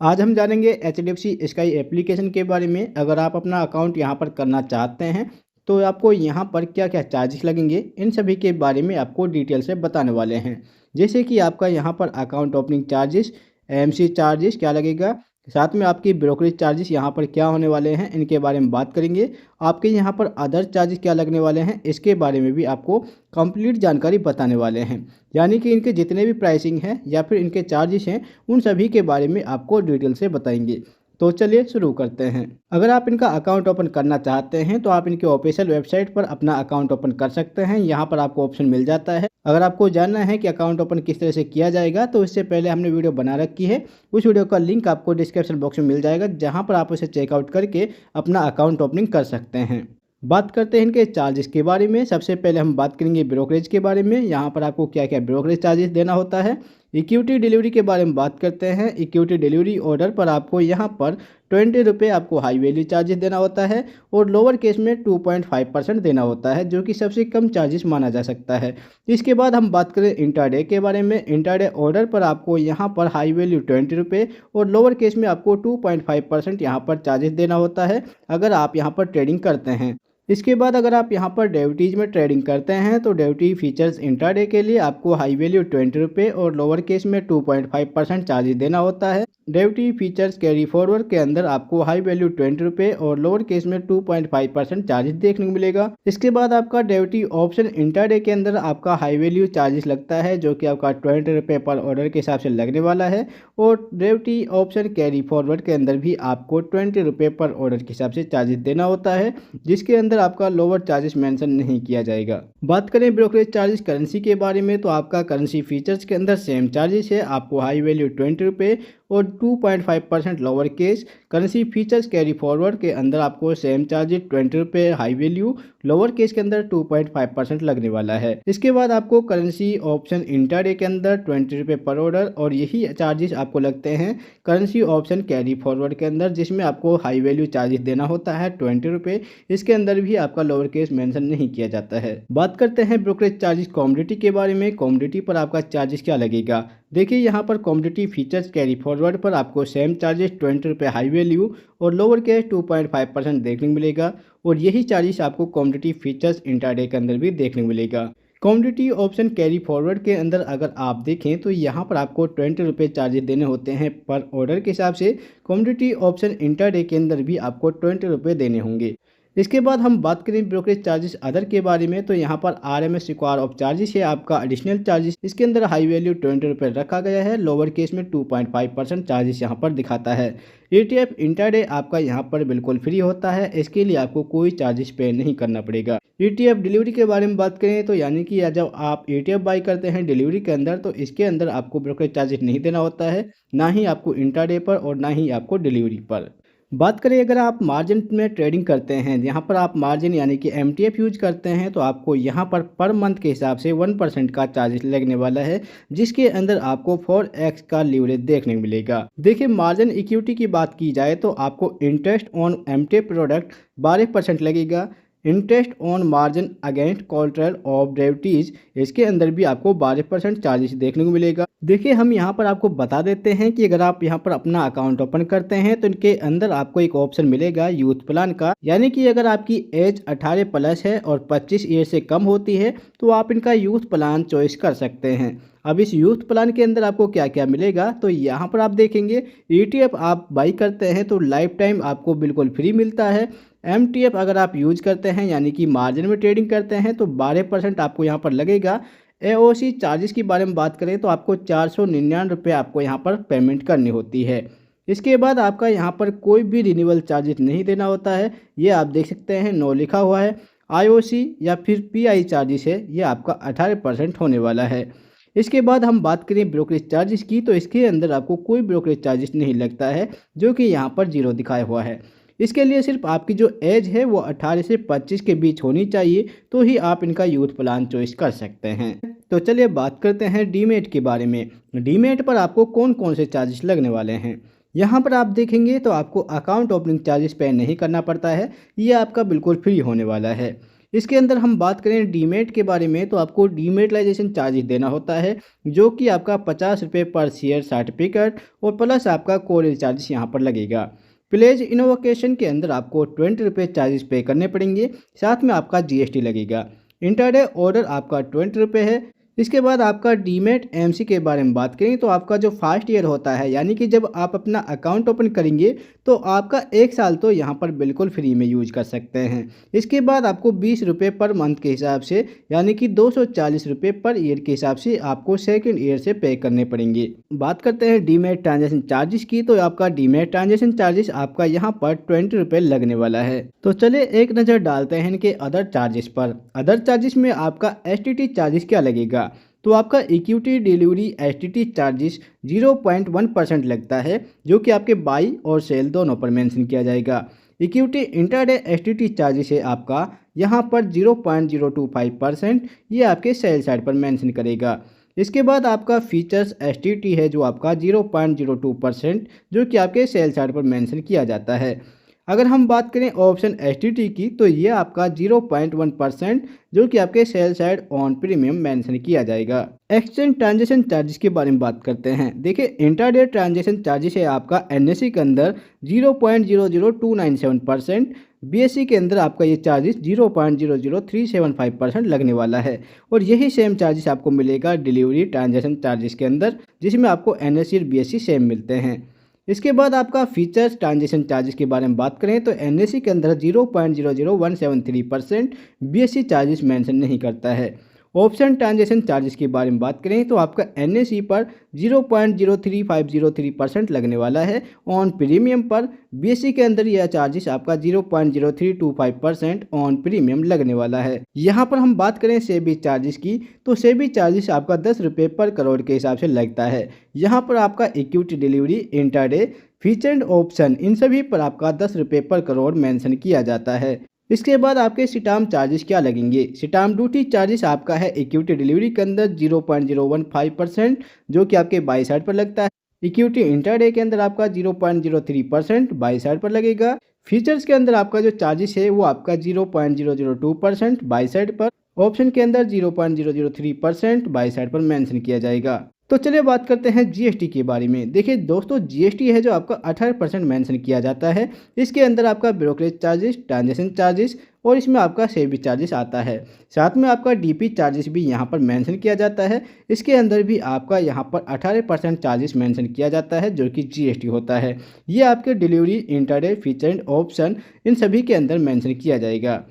आज हम जानेंगे एचडीएफसी स्काई एप्लीकेशन के बारे में। अगर आप अपना अकाउंट यहाँ पर करना चाहते हैं तो आपको यहाँ पर क्या क्या चार्जेस लगेंगे, इन सभी के बारे में आपको डिटेल से बताने वाले हैं। जैसे कि आपका यहाँ पर account opening charges, MC charges क्या लगेगा, साथ में आपकी ब्रोकरेज चार्जेस यहाँ पर क्या होने वाले हैं, इनके बारे में बात करेंगे। आपके यहाँ पर अदर चार्जेस क्या लगने वाले हैं, इसके बारे में भी आपको कंप्लीट जानकारी बताने वाले हैं। यानी कि इनके जितने भी प्राइसिंग हैं या फिर इनके चार्जेस हैं, उन सभी के बारे में आपको डिटेल से बताएंगे। तो चलिए शुरू करते हैं। अगर आप इनका अकाउंट ओपन करना चाहते हैं तो आप इनके ऑफिशियल वेबसाइट पर अपना अकाउंट ओपन कर सकते हैं। यहाँ पर आपको ऑप्शन मिल जाता है। अगर आपको जानना है कि अकाउंट ओपन किस तरह से किया जाएगा तो इससे पहले हमने वीडियो बना रखी है। उस वीडियो का लिंक आपको डिस्क्रिप्शन बॉक्स में मिल जाएगा, जहाँ पर आप उसे चेकआउट करके अपना अकाउंट ओपनिंग कर सकते हैं। बात करते हैं इनके चार्जेस के बारे में। सबसे पहले हम बात करेंगे ब्रोकरेज के बारे में। यहाँ पर आपको क्या क्या ब्रोकरेज चार्जेस देना होता है। इक्विटी डिलीवरी के बारे में बात करते हैं। इक्विटी डिलीवरी ऑर्डर पर आपको यहाँ पर 20 रुपये आपको हाई वैल्यू चार्जेस देना होता है और लोअर केस में 2.5% देना होता है, जो कि सबसे कम चार्जेस माना जा सकता है। इसके बाद हम बात करें इंट्राडे के बारे में। इंट्राडे ऑर्डर पर आपको यहाँ पर हाई वैल्यू 20 रुपये और लोअर केस में आपको 2.5% यहाँ पर चार्जेस देना होता है अगर आप यहाँ पर ट्रेडिंग करते हैं। इसके बाद अगर आप यहाँ पर डेविटीज में ट्रेडिंग करते हैं तो डेविटी फीचर्स इंट्राडे के लिए आपको हाई वैल्यू 20 रुपये और लोअर केस में 2.5% चार्जेस देना होता है। डेविटी फीचर्स कैरी फॉरवर्ड के अंदर आपको हाई वैल्यू 20 रुपये और लोअर केस में 2.5% चार्जेस देखने को मिलेगा। इसके बाद आपका डेविटी ऑप्शन इंट्राडे के अंदर आपका हाई वैल्यू चार्जेस लगता है, जो कि आपका 20 रुपये पर ऑर्डर के हिसाब से लगने वाला है। और डेविटी ऑप्शन कैरी फॉरवर्ड के अंदर भी आपको 20 रुपये पर ऑर्डर के हिसाब से चार्जेस देना होता है, जिसके अंदर आपका लोअर चार्जेस मेंशन नहीं किया जाएगा। बात करें ब्रोकरेज चार्जेस करेंसी के बारे में तो आपका करेंसी फीचर्स के अंदर सेम चार्जेस है। आपको हाई वैल्यू 20 रुपये और 2.5% lower case. Currency features carry forward के अंदर आपको सेम चार्जेस 20 रुपये हाई वैल्यू, लोअर केस के अंदर 2.5% लगने वाला है। इसके बाद आपको करेंसी ऑप्शन इंट्राडे के अंदर 20 रुपये पर ऑर्डर और यही चार्जेस आपको लगते हैं करेंसी ऑप्शन कैरी फॉरवर्ड के अंदर, जिसमें आपको हाई वैल्यू चार्जेस देना होता है 20 रुपये। इसके अंदर भी आपका लोअर केस मेंशन नहीं किया जाता है। बात करते हैं ब्रोकरेज चार्जेस कमोडिटी के बारे में। कमोडिटी पर आपका चार्जेस क्या लगेगा। देखिए यहाँ पर कमोडिटी फीचर्स कैरी फॉरवर्ड पर आपको सेम चार्जेस 20 रुपये हाई वैल्यू और लोअर केस 2.5% देखने को मिलेगा और यही चार्जेस आपको कमोडिटी फीचर्स इंट्राडे के अंदर भी देखने को मिलेगा। कमोडिटी ऑप्शन कैरी फॉरवर्ड के अंदर अगर आप देखें तो यहाँ पर आपको 20 रुपये चार्जेस देने होते हैं पर ऑर्डर के हिसाब से। कमोडिटी ऑप्शन इंट्राडे के अंदर भी आपको 20 रुपये देने होंगे। इसके बाद हम बात करें ब्रोकरेज चार्जेस अदर के बारे में तो यहाँ पर RMS रिक्वायर ऑफ चार्जेस है आपका एडिशनल चार्जेस। इसके अंदर हाई वैल्यू 20 रुपये रखा गया है, लोअर केस में 2.5% चार्जेस यहाँ पर दिखाता है। ETF इंट्राडे आपका यहाँ पर बिल्कुल फ्री होता है, इसके लिए आपको कोई चार्जेस पे नहीं करना पड़ेगा। ETF डिलीवरी के बारे में बात करें तो यानी कि जब आप ETF बाई करते हैं डिलीवरी के अंदर तो इसके अंदर आपको ब्रोकरेज चार्जेस नहीं देना होता है, ना ही आपको इंट्राडे पर और ना ही आपको डिलीवरी पर। बात करें अगर आप मार्जिन में ट्रेडिंग करते हैं, यहाँ पर आप मार्जिन यानी कि MTF यूज करते हैं तो आपको यहाँ पर मंथ के हिसाब से 1% का चार्जेस लगने वाला है, जिसके अंदर आपको 4x का लीवरेज देखने को मिलेगा। देखिए मार्जिन इक्विटी की बात की जाए तो आपको इंटरेस्ट ऑन MTF प्रोडक्ट 12% लगेगा। Interest on margin against collateral of derivatives, इसके अंदर भी आपको 12% चार्जेस देखने को मिलेगा। देखिए हम यहाँ पर आपको बता देते हैं कि अगर आप यहाँ पर अपना अकाउंट ओपन करते हैं तो इनके अंदर आपको एक ऑप्शन मिलेगा यूथ प्लान का, यानी कि अगर आपकी एज 18 प्लस है और 25 ईयर से कम होती है तो आप इनका यूथ प्लान चॉइस कर सकते हैं। अब इस यूथ प्लान के अंदर आपको क्या क्या मिलेगा तो यहाँ पर आप देखेंगे ETF आप बाई करते हैं तो लाइफ टाइम आपको बिल्कुल फ्री मिलता है। MTF अगर आप यूज करते हैं यानी कि मार्जिन में ट्रेडिंग करते हैं तो 12% आपको यहाँ पर लगेगा। AOC चार्जेस के बारे में बात करें तो आपको 499 रुपये आपको यहाँ पर पेमेंट करनी होती है। इसके बाद आपका यहाँ पर कोई भी रिन्यूअल चार्जेस नहीं देना होता है, ये आप देख सकते हैं नो लिखा हुआ है। IOC या फिर PI चार्जेस है ये आपका 18% होने वाला है। इसके बाद हम बात करें ब्रोकरेज चार्जेस की तो इसके अंदर आपको कोई ब्रोकरेज चार्जेस नहीं लगता है, जो कि यहाँ पर 0 दिखाया हुआ है। इसके लिए सिर्फ आपकी जो एज है वो 18 से 25 के बीच होनी चाहिए, तो ही आप इनका यूथ प्लान चॉइस कर सकते हैं। तो चलिए बात करते हैं डीमेट के बारे में। डीमेट पर आपको कौन कौन से चार्जेस लगने वाले हैं। यहाँ पर आप देखेंगे तो आपको अकाउंट ओपनिंग चार्जेस पे नहीं करना पड़ता है, ये आपका बिल्कुल फ्री होने वाला है। इसके अंदर हम बात करें डीमेट के बारे में, तो आपको डीमेटलाइजेशन चार्जेस देना होता है, जो कि आपका 50 रुपये पर शेयर सर्टिफिकेट और प्लस आपका कोरियर चार्जेस यहाँ पर लगेगा। प्लेज इनोवेशन के अंदर आपको 20 रुपये चार्जेस पे करने पड़ेंगे, साथ में आपका जीएसटी लगेगा। इंटरडे ऑर्डर आपका 20 रुपये है। इसके बाद आपका डीमेट एमसी के बारे में बात करें, तो आपका जो फर्स्ट ईयर होता है, यानी कि जब आप अपना अकाउंट ओपन करेंगे तो आपका 1 साल तो यहाँ पर बिल्कुल फ्री में यूज कर सकते हैं। इसके बाद आपको 20 रुपये पर मंथ के हिसाब से, यानी कि 240 रुपये पर ईयर के हिसाब से आपको सेकेंड ईयर से पे करने पड़ेंगे। बात करते हैं डीमेट ट्रांजेक्शन चार्जेस की, तो आपका डीमेट ट्रांजेक्शन चार्जेस आपका यहाँ पर 20 रुपये लगने वाला है। तो चलिए एक नज़र डालते हैं इनके अदर चार्जेस पर। अदर चार्जेस में आपका एसटीटी चार्जेस क्या लगेगा, तो आपका इक्विटी डिलीवरी एसटीटी चार्जेस 0.1% लगता है, जो कि आपके बाई और सेल दोनों पर मेंशन किया जाएगा। इक्विटी इंटरडे एसटीटी चार्जेस है आपका यहाँ पर 0.025%, ये आपके सेल साइड पर मेंशन करेगा। इसके बाद आपका फीचर्स एसटीटी है जो आपका 0.02%, जो कि आपके सेल साइड पर मेंशन किया जाता है। अगर हम बात करें ऑप्शन एसटीटी की, तो ये आपका 0.1%, जो कि आपके sell side on premium mention किया जाएगा। एक्सचेंज ट्रांजेक्शन चार्जेस के बारे में बात करते हैं। देखिए इंटरडे ट्रांजेक्शन चार्जेस है आपका एनएससी के अंदर 0.00297%, बीएससी के अंदर आपका ये चार्जेस 0.00375% लगने वाला है। और यही सेम चार्जेस आपको मिलेगा डिलीवरी ट्रांजेक्शन चार्जेस के अंदर, जिसमें आपको एनएससी और बीएससी सेम मिलते हैं। इसके बाद आपका फीचर्स ट्रांजेक्शन चार्जेस के बारे में बात करें, तो एनएससी के अंदर 0.00173%, बीएससी चार्जेस मेंशन नहीं करता है। ऑप्शन ट्रांजेक्शन चार्जेस के बारे में बात करें, तो आपका एनएससी पर 0.03503% लगने वाला है। ऑन प्रीमियम पर बीएससी के अंदर यह चार्जेस आपका 0.0325% ऑन प्रीमियम लगने वाला है। यहाँ पर हम बात करें सेबी चार्जेस की, तो सेबी चार्जेस आपका 10 रुपये पर करोड़ के हिसाब से लगता है। यहाँ पर आपका equity delivery intraday feature and option in सभी पर आपका 10 रुपये पर करोड़ मेंशन किया जाता है। इसके बाद आपके स्टाम्प चार्जेस क्या लगेंगे। स्टाम्प ड्यूटी चार्जेस आपका है इक्विटी डिलीवरी के अंदर 0.015%, जो कि आपके बाई साइड पर लगता है। इक्विटी इंटरडे के अंदर आपका 0.03% बाई साइड पर लगेगा। फीचर्स के अंदर आपका जो चार्जेस है वो आपका 0.002% बाई साइड पर। ऑप्शन के अंदर 0.003% बाई साइड पर मेंशन किया जाएगा। तो चलिए बात करते हैं जीएसटी के बारे में। देखिए दोस्तों, जीएसटी है जो आपका 18% मेंशन किया जाता है। इसके अंदर आपका ब्रोकरेज चार्जेस, ट्रांजेक्शन चार्जेस और इसमें आपका सेबी चार्जेस आता है। साथ में आपका डीपी चार्जेस भी यहाँ पर मेंशन किया जाता है। इसके अंदर भी आपका यहाँ पर 18% चार्जेस मेंशन किया जाता है, जो कि जीएसटी होता है। ये आपके delivery intraday feature and option in सभी के अंदर मेंशन किया जाएगा।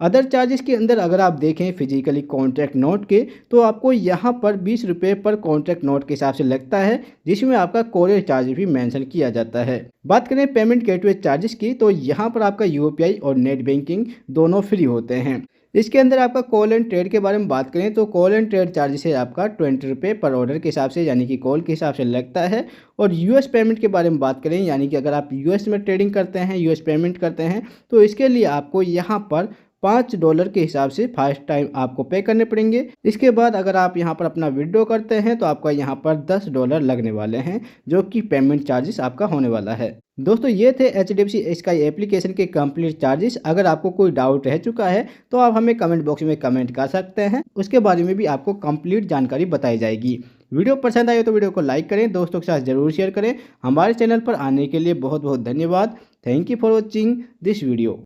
अदर चार्जेस के अंदर अगर आप देखें फिजिकली कॉन्ट्रैक्ट नोट के, तो आपको यहाँ पर 20 रुपये पर कॉन्ट्रैक्ट नोट के हिसाब से लगता है, जिसमें आपका कोरियर चार्ज भी मेंशन किया जाता है। बात करें पेमेंट गेटवे चार्जेस की, तो यहाँ पर आपका यूपीआई और नेट बैंकिंग दोनों फ्री होते हैं। इसके अंदर आपका कॉल एंड ट्रेड के बारे में बात करें, तो कॉल एंड ट्रेड चार्जेस है आपका 20 रुपये पर ऑर्डर के हिसाब से, यानी कि कॉल के हिसाब से लगता है। और यूएस पेमेंट के बारे में बात करें, यानी कि अगर आप यूएस में ट्रेडिंग करते हैं, यूएस पेमेंट करते हैं, तो इसके लिए आपको यहाँ पर $5 के हिसाब से फर्स्ट टाइम आपको पे करने पड़ेंगे। इसके बाद अगर आप यहाँ पर अपना विड्रॉ करते हैं, तो आपका यहाँ पर $10 लगने वाले हैं, जो कि पेमेंट चार्जेस आपका होने वाला है। दोस्तों ये थे HDFC स्काई एप्लीकेशन के कंप्लीट चार्जेस। अगर आपको कोई डाउट रह चुका है तो आप हमें कमेंट बॉक्स में कमेंट कर सकते हैं, उसके बारे में भी आपको कंप्लीट जानकारी बताई जाएगी। वीडियो पसंद आए तो वीडियो को लाइक करें, दोस्तों के साथ जरूर शेयर करें। हमारे चैनल पर आने के लिए बहुत बहुत धन्यवाद। Thank you for watching this video.